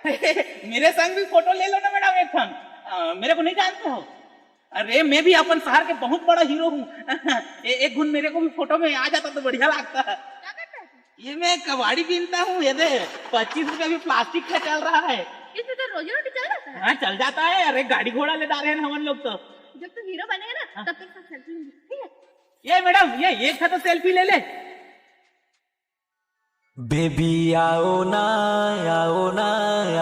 मेरे संग भी फोटो ले लो ना मैडम एक ठन। मेरे को नहीं जानते हो? अरे मैं भी अपन शहर के बहुत बड़ा हीरो हूँ। एक गुण मेरे को भी फोटो में आ जाता तो बढ़िया लगता है। ये मैं कबाड़ी बीनता हूँ। ये दे 25 रुपए भी प्लास्टिक का चल रहा है। इसमें तो रोजी रोटी चल जाता है। हाँ चल जाता है। अरे गाड़ी घोड़ा ले जा रहे हैं हम लोग तो। जब तू हीरो बनेगा ना तब तक सब सेल्फी लेंगे, ठीक है? ये मैडम ये एक था तो सेल्फी ले ले। बेबी आओ ना आओ ना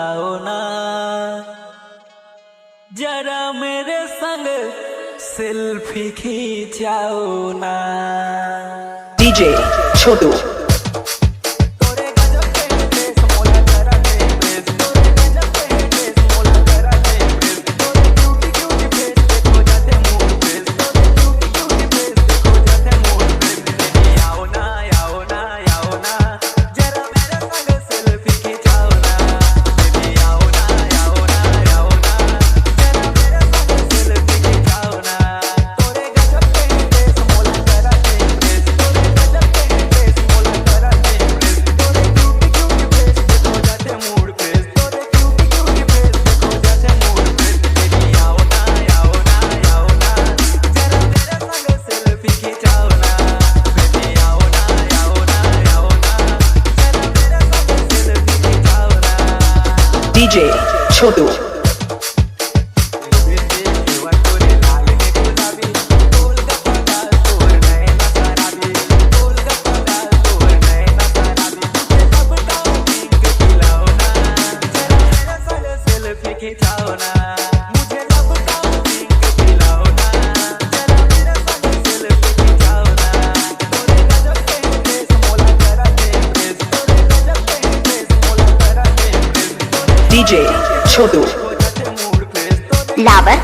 आओ ना, जरा मेरे संग सेल्फी खींचाओ ना। डीजे छोटू डीजे छोटू डीजे छोटू लावर